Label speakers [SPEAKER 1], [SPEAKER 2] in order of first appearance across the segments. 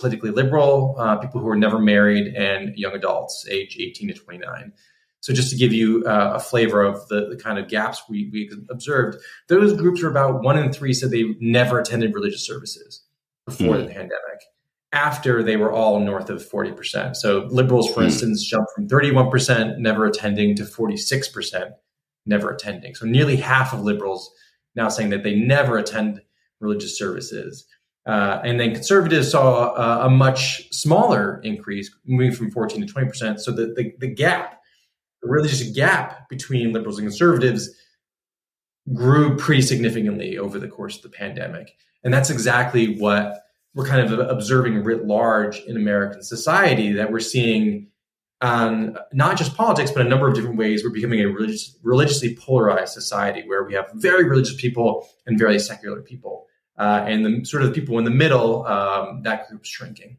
[SPEAKER 1] politically liberal, people who are never married, and young adults, age 18 to 29. So just to give you a flavor of the kind of gaps we observed, those groups were about 1 in 3 said they never attended religious services before the pandemic. After, they were all north of 40%. So liberals, for instance, jumped from 31% never attending to 46% never attending. So nearly half of liberals now saying that they never attend religious services. And then conservatives saw a much smaller increase, moving from 14 to 20%. So the gap, the religious gap between liberals and conservatives grew pretty significantly over the course of the pandemic. And that's exactly what we're kind of observing writ large in American society, that we're seeing on not just politics, but a number of different ways. We're becoming a religiously polarized society where we have very religious people and very secular people. And the sort of people in the middle, that group's shrinking.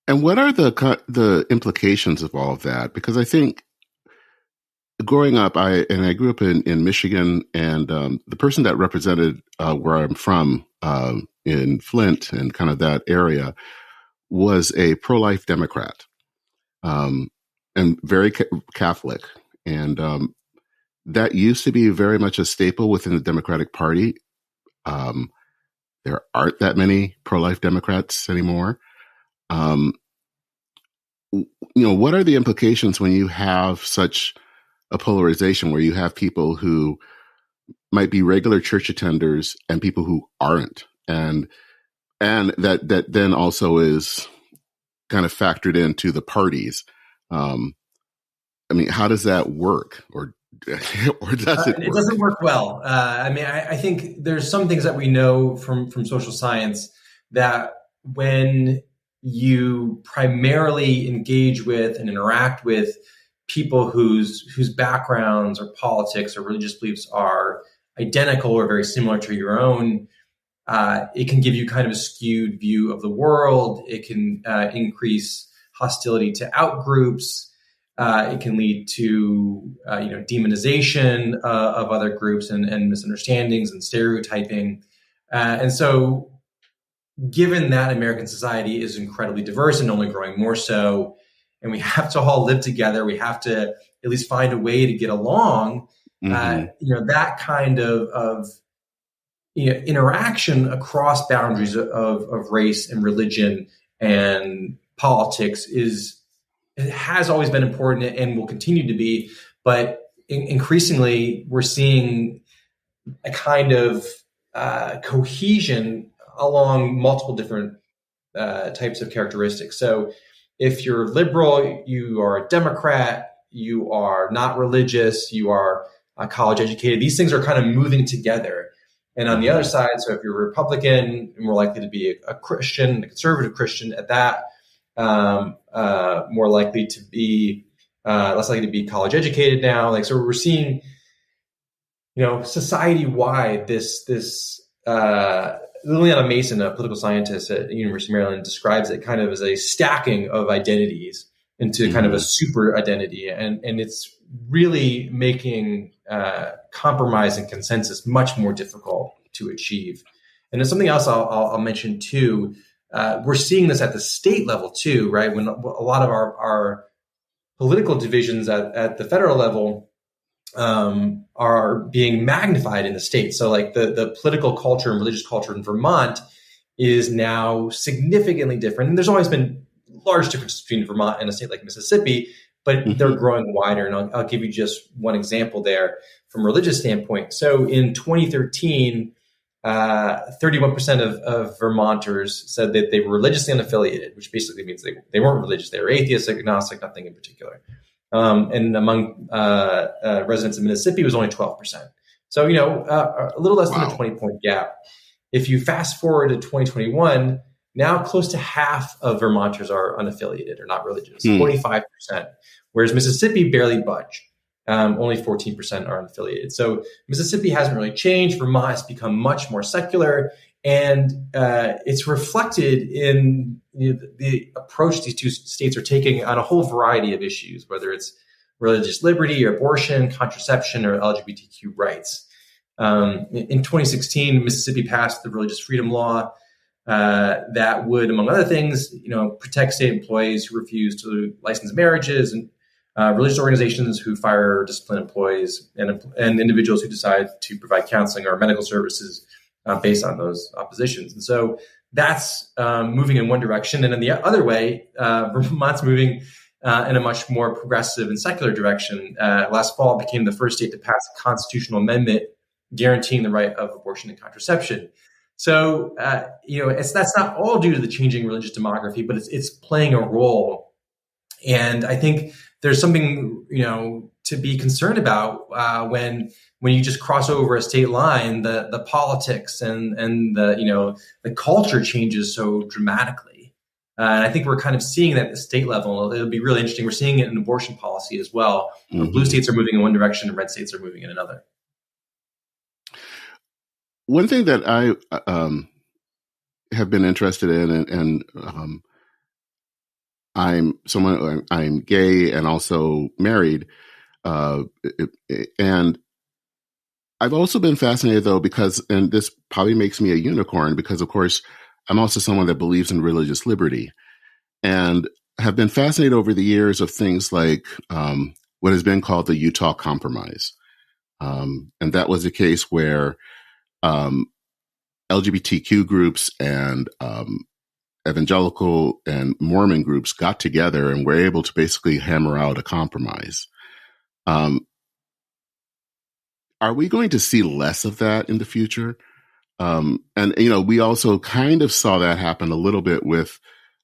[SPEAKER 2] And what are the implications of all of that? Because I think growing up, I grew up in Michigan, and the person that represented where I'm from in Flint and kind of that area was a pro-life Democrat, and very Catholic. And that used to be very much a staple within the Democratic Party. There aren't that many pro-life Democrats anymore. What are the implications when you have such a polarization where you have people who might be regular church attenders and people who aren't, and that then also is kind of factored into the parties? How does that work, or does it work?
[SPEAKER 1] It doesn't work well. I think there's some things that we know from social science, that when you primarily engage with and interact with people whose backgrounds or politics or religious beliefs are identical or very similar to your own, it can give you kind of a skewed view of the world. It can increase hostility to outgroups. It can lead to demonization of other groups and misunderstandings and stereotyping. And so, given that American society is incredibly diverse and only growing more so, and we have to all live together, we have to at least find a way to get along. That kind of interaction across boundaries of race and religion and politics has always been important and will continue to be. But increasingly, we're seeing a kind of cohesion along multiple different types of characteristics. So if you're liberal, you are a Democrat, you are not religious, you are college educated. These things are kind of moving together. And on the other side, so if you're a Republican, you're more likely to be a Christian, a conservative Christian at that, more likely to be, less likely to be college educated now. So we're seeing, society-wide, this Liliana Mason, a political scientist at the University of Maryland, describes it kind of as a stacking of identities into kind of a super identity. And it's really making compromise and consensus much more difficult to achieve. And there's something else I'll mention too. We're seeing this at the state level too, right? When a lot of our political divisions at the federal level are being magnified in the state. So like the political culture and religious culture in Vermont is now significantly different. And there's always been large differences between Vermont and a state like Mississippi, but they're growing wider. And I'll give you just one example there from a religious standpoint. So in 2013, 31% of Vermonters said that they were religiously unaffiliated, which basically means they weren't religious. They were atheist, agnostic, nothing in particular. And among residents of Mississippi, it was only 12%. So, a little less than a 20-point gap. If you fast forward to 2021, now close to half of Vermonters are unaffiliated or not religious, 45%, whereas Mississippi barely budged. Only 14% are unaffiliated. So Mississippi hasn't really changed. Vermont has become much more secular, and it's reflected in the approach these two states are taking on a whole variety of issues, whether it's religious liberty or abortion, contraception, or LGBTQ rights. In 2016, Mississippi passed the Religious Freedom Law, that would, among other things, protect state employees who refuse to license marriages, and religious organizations who fire or discipline employees, and individuals who decide to provide counseling or medical services based on those oppositions. And so that's moving in one direction. And in the other way, Vermont's moving in a much more progressive and secular direction. Last fall, it became the first state to pass a constitutional amendment guaranteeing the right of abortion and contraception. So, that's not all due to the changing religious demography, but it's playing a role. And I think there's something, to be concerned about when you just cross over a state line, the politics and the culture changes so dramatically. And I think we're kind of seeing that at the state level. It'll be really interesting. We're seeing it in abortion policy as well. Mm-hmm. Blue states are moving in one direction and red states are moving in another.
[SPEAKER 2] One thing that I have been interested in, and I'm gay and also married, and I've also been fascinated though and this probably makes me a unicorn because of course I'm also someone that believes in religious liberty, and have been fascinated over the years of things like what has been called the Utah Compromise, and that was a case where LGBTQ groups and evangelical and Mormon groups got together and were able to basically hammer out a compromise. Are we going to see less of that in the future? And we also kind of saw that happen a little bit with,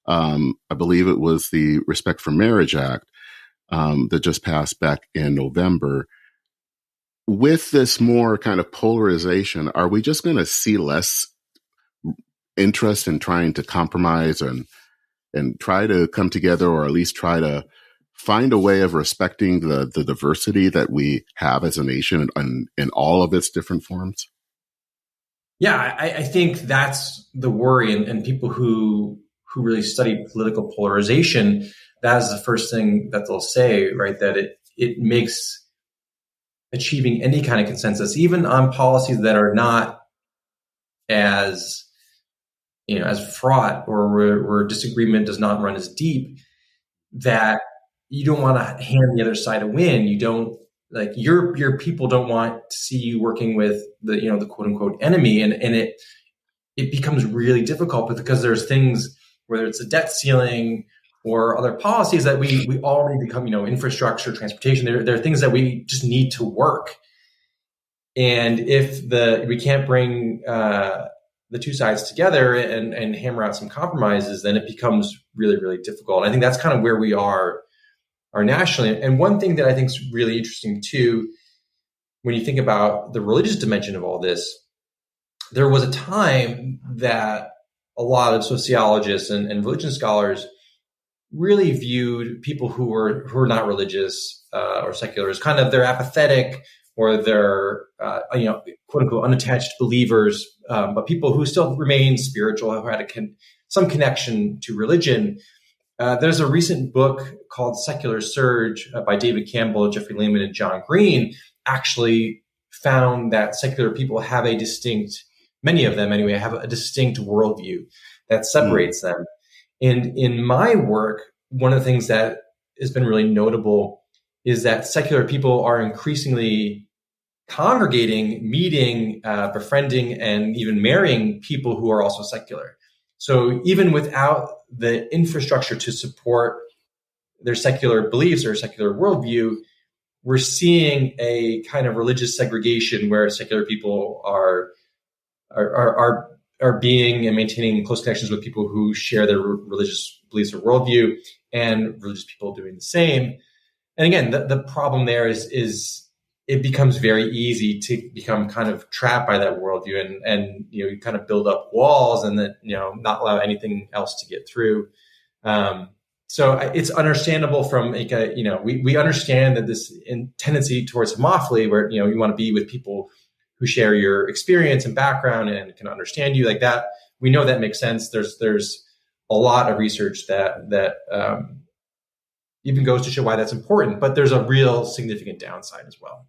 [SPEAKER 2] I believe it was the Respect for Marriage Act that just passed back in November. With this more kind of polarization, are we just going to see less interest in trying to compromise and try to come together, or at least try to find a way of respecting the diversity that we have as a nation in all of its different forms?
[SPEAKER 1] Yeah, I think that's the worry. And people who really study political polarization, that is the first thing that they'll say, right? That it makes achieving any kind of consensus, even on policies that are not as fraught, or where disagreement does not run as deep, that you don't want to hand the other side a win. You don't, like, your people don't want to see you working with the quote unquote enemy. And it becomes really difficult because there's things, whether it's a debt ceiling or other policies that we all need to come, infrastructure, transportation. There are things that we just need to work. And if we can't bring the two sides together and hammer out some compromises, then it becomes really, really difficult. And I think that's kind of where we are nationally. And one thing that I think is really interesting too, when you think about the religious dimension of all this, there was a time that a lot of sociologists and religion scholars really viewed people who were not religious or secular as kind of, they're apathetic, or they're quote unquote unattached believers, but people who still remain spiritual, who had some connection to religion. There's a recent book called Secular Surge by David Campbell, Jeffrey Lehman, and John Green, actually found that secular people have many of them anyway, have a distinct worldview that separates them. And in my work, one of the things that has been really notable is that secular people are increasingly congregating, meeting, befriending, and even marrying people who are also secular. So even without the infrastructure to support their secular beliefs or secular worldview, we're seeing a kind of religious segregation where secular people are being and maintaining close connections with people who share their religious beliefs or worldview, and religious people doing the same. And again, the problem there is it becomes very easy to become kind of trapped by that worldview, and you kind of build up walls and then not allow anything else to get through. So it's understandable from we understand that this tendency towards homophily, where you want to be with people who share your experience and background and can understand you like that. We know that makes sense. There's a lot of research that even goes to show why that's important, but there's a real significant downside as well.